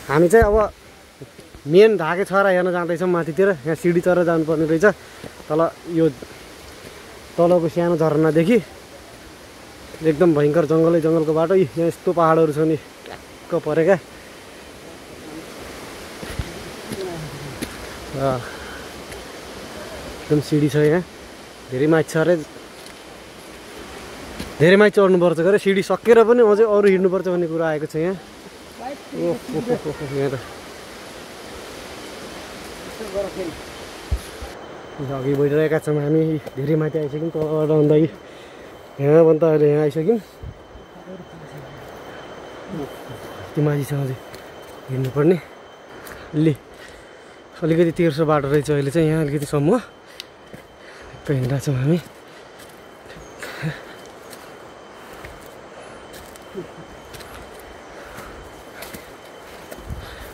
हामी चाहिँ अब मेन ढाके छहरा हेर्न जाँदैछौँ माथितिर। यहाँ सिडी चढेर जानुपर्ने रहेछ तल। यो तलको सानो झरनादेखि एकदम भयङ्कर जङ्गलको बाटो। यहाँ यस्तो पहाडहरू छ नि ट्याक्क परेका। एकदम सिडी छ यहाँ। धेरै माथि छ अरे, धेरै माथि चढ्नुपर्छ अरे। सिडी सकेर पनि अझै अरू हिँड्नुपर्छ भन्ने कुरा आएको छ यहाँ। यहाँ त अघि बढिरहेका छौँ हामी। धेरै माथि आइसक्यौँ तलबाट भन्दा यहाँ भन्दा अहिले यहाँ आइसक्यौँ। त्यो माथि छ अझै हिँड्नुपर्ने। अलिकति तेर्सो बाटो रहेछ अहिले चाहिँ। यहाँ अलिकतिसम्म हिँडिरहेको छौँ हामी।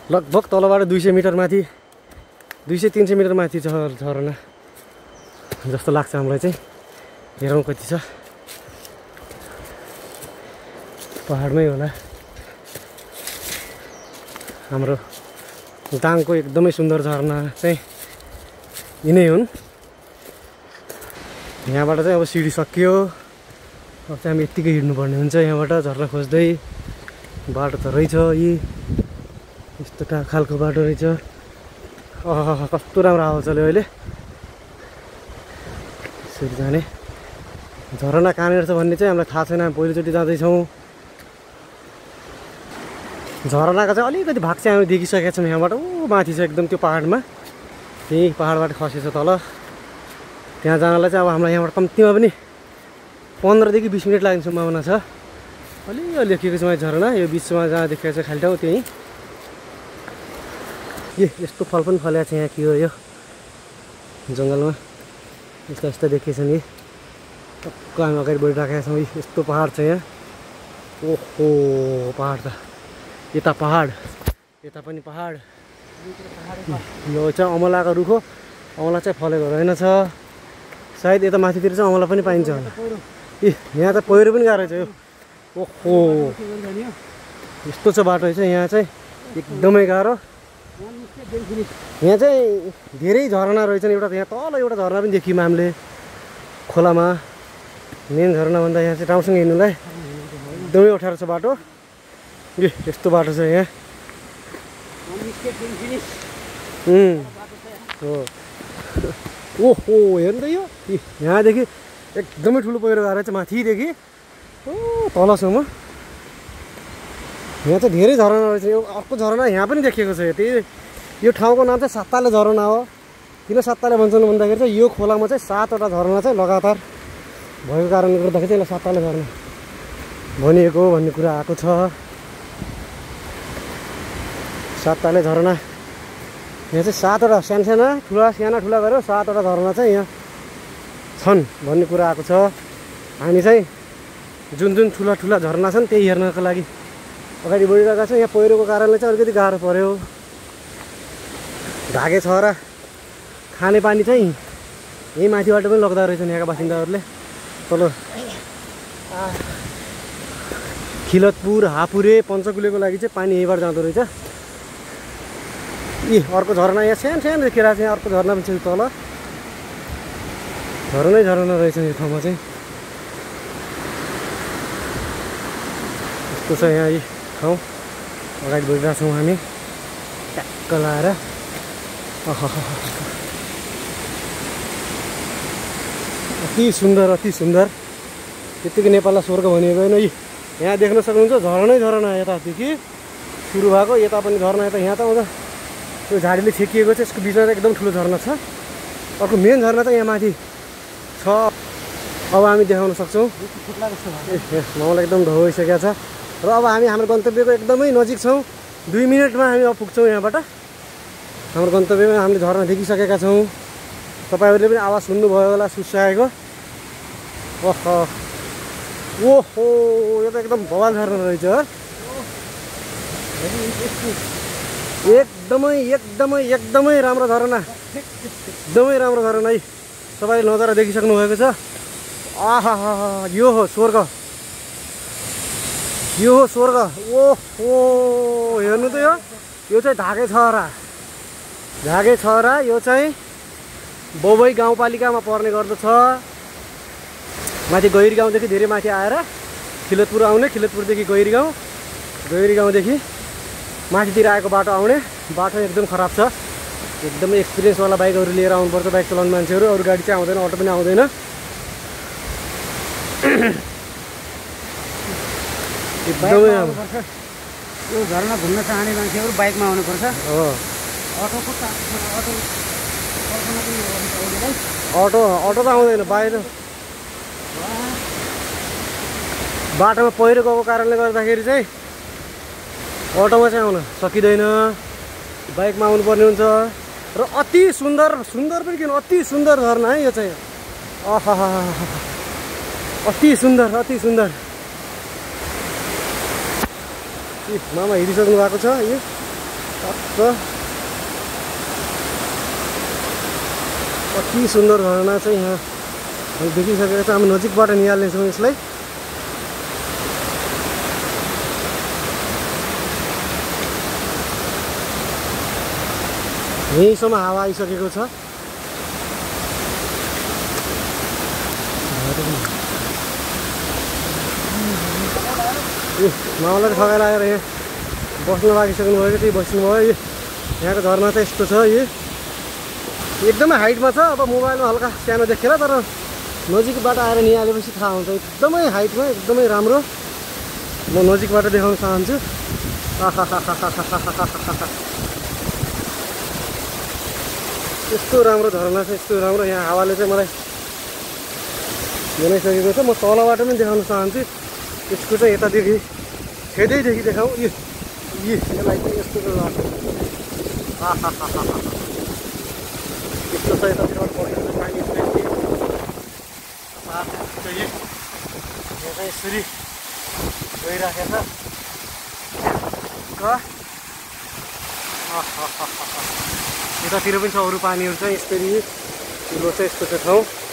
लगभग तलबाट 200 मिटर माथि, 200-300 मिटर माथि छ झरना जस्तो लाग्छ हामीलाई चाहिँ। हेरौँ कति छ। पहाडमै होला। हाम्रो दाङको एकदमै सुन्दर झरना चाहिँ यिनै हुन्। यहाँबाट चाहिँ अब सिडी सकियो। अब चाहिँ हामी यत्तिकै हिँड्नुपर्ने हुन्छ यहाँबाट झरना खोज्दै। बाटो त रहेछ यी यस्तो खालको बाटो रहेछ। कस्तो राम्रो हावा चल्यो अहिले। यसरी जाने। झरना कहाँनिर छ भन्ने चाहिँ हामीलाई थाहा छैन। हामी पहिलोचोटि जाँदैछौँ। झरनाको चाहिँ अलिकति भाग चाहिँ हामी देखिसकेका छौँ यहाँबाट। माथि छ एकदम त्यो पहाडमा। त्यही पहाडबाट खसेछ तल। त्यहाँ जानलाई चाहिँ अब हामीलाई यहाँबाट कम्तीमा पनि 15 देखि 20 मिनट लाग्ने सम्भावना छ। अलिअलि लेखेको छ माथि झरना। यो बिचमा जहाँ देखेको छ खाली ठाउँ त्यहीँ। यस्तो फल पनि फलेको छ यहाँ। के हो यो जङ्गलमा यस्तो यस्तो देखिएछ नि। टक्क हामी अगाडि बढिराखेका छौँ। यस्तो पहाड छ यहाँ। ओहो पहाड त यता पहाड, यता पनि पहाड। यो चाहिँ अमलाको रुख हो। अमला चाहिँ फलेको रहेनछ सायद। यता माथितिर चाहिँ अमला पनि पाइन्छ होला। यहाँ त पहिरो पनि गएको रहेछ यो। ओहो यस्तो छ बाटो चाहिँ यहाँ चाहिँ एकदमै गाह्रो। यहाँ चाहिँ धेरै झरना रहेछन्। एउटा यहाँ तल एउटा झरना पनि देखियौँ हामीले खोलामा। मेन झरना भन्दा यहाँ चाहिँ राम्रोसँग हिँड्नुलाई एकदमै अप्ठ्यारो छ बाटो। यस्तो बाटो छ यहाँ। ओहो हेर्नु त यो यहाँदेखि एकदमै ठुलो पहिरो गएर चाहिँ माथिदेखि तलसम्म। यहाँ चाहिँ धेरै झरना रहेछ। यो अर्को झरना यहाँ पनि देखिएको छ। यो ठाउँको नाम चाहिँ साताले झरना हो। किन साताले भन्छन् भन्दाखेरि चाहिँ यो खोलामा चाहिँ 7वटा झरना चाहिँ लगातार भएको कारणले गर्दाखेरि चाहिँ यसलाई साताले झरना भनिएको भन्ने कुरा आएको छ। साताले झरना यहाँ चाहिँ 7वटा साना ठुला गरेर 7वटा झरना चाहिँ यहाँ छन् भन्ने कुरा आएको छ। हामी चाहिँ जुन ठुला झरना छन् त्यही हेर्नको लागि अगाडि बढिरहेका छौँ। यहाँ पहिरोको कारणले चाहिँ अलिकति गाह्रो पर्यो। ढाके छहरा खानेपानी चाहिँ यही माथिबाट पनि लग्दा रहेछन् यहाँका बासिन्दाहरूले। तल खिलतपुर, हापुरे, पञ्चकुलेको लागि चाहिँ पानी यहीँबाट जाँदो रहेछ। अर्को झरना यहाँ सानो देखिरहेको छ। यहाँ अर्को झरना पनि छ तल। झरना रहेछ यो ठाउँमा चाहिँ। यस्तो छ यहाँ यी ठाउँ। अगाडि बढिरहेको छौँ हामी ट्याक्क लाएर। अति सुन्दर अति सुन्दर। यत्तिकै नेपाललाई स्वर्ग भनिएको होइन। यहाँ देख्न सक्नुहुन्छ झरना यतादेखि सुरु भएको। यता पनि झरना यता। यहाँ त आउँदा त्यो झाडीले छेकिएको छ। यसको बिचमा एकदम ठुलो झरना छ। अर्को मेन झरना चाहिँ यहाँ माथि छ। अब हामी देखाउन सक्छौँ। माहौल एकदम ढोइसकेको छ। र अब हामी हाम्रो गन्तव्यको एकदमै नजिक छौँ। 2 मिनटमा हामी अब पुग्छौँ यहाँबाट। हाम्रो गन्तव्यमा हामीले झरना देखिसकेका छौँ। तपाईँहरूले पनि आवाज सुन्नुभयो होला सुसाएको। ओहो यो त एकदम भवाल झरना रहेछ। एकदमै राम्रो झरना। एकदमै राम्रो झरना है। तपाईँले नजारा देखिसक्नु भएको छ। यो हो स्वर्ग। ओहो हेर्नु त यो यो चाहिँ झागे छहरा यो चाहिँ बौबै गाउँपालिकामा पर्ने गर्दछ। माथि गैरी गाउँदेखि धेरै माथि आएर खिलतपुर आउने, खिलतपुरदेखि गैरी गाउँदेखि माथितिर आएको बाटो आउने। बाटो एकदम खराब छ, एकदमै एक्सपिरियन्सवाला बाइकहरू लिएर आउनुपर्छ बाइक चलाउने मान्छेहरू। अरू गाडी चाहिँ आउँदैन, अटो पनि आउँदैन। एकदमै यो झरना घुम्न चाहने मान्छेहरू बाइकमा आउनुपर्छ। अटो त आउँदैन, बाहिर बाटोमा पहिरो गएको कारणले गर्दाखेरि चाहिँ अटोमा चाहिँ आउन सकिँदैन, बाइकमा आउनुपर्ने हुन्छ। र अति सुन्दर पनि किन, अति सुन्दर झरना है यो चाहिँ। अति सुन्दर। मामा हिँडिसक्नु भएको छ। यो अति सुन्दर झरना चाहिँ यहाँ देखिसकेको छ। हामी नजिकबाट निहाल्नेछौँ यसलाई। यहीँसम्म हावा आइसकेको छ। मामालाई ठगाएर आएर यहाँ बस्न लागिसक्नु भएको, त्यही बस्नुभयो। यहाँको झरना चाहिँ यस्तो छ। यो एकदमै हाइटमा छ। अब मोबाइलमा हल्का सानो देखेर, तर नजिकबाट आएर निहालेपछि थाहा हुन्छ। एकदमै हाइटमा, एकदमै राम्रो। म नजिकबाट देखाउन चाहन्छु। यस्तो राम्रो झरना छ, यस्तो राम्रो। यहाँ हावाले चाहिँ मलाई बनाइसकेको छ। म तलबाट पनि देखाउन चाहन्छु। यसको चाहिँ यतादेखि छेदैदेखि देखाउँ। यसलाई चाहिँ यस्तो लाग्छ। यस्तो छ यतातिरबाट पर्छ पानी। यहाँ चाहिँ यसरी गइराखेको छ। यतातिर पनि छ अरू पानीहरू चाहिँ। यसरी ठुलो चाहिँ यस्तो छ ठाउँ।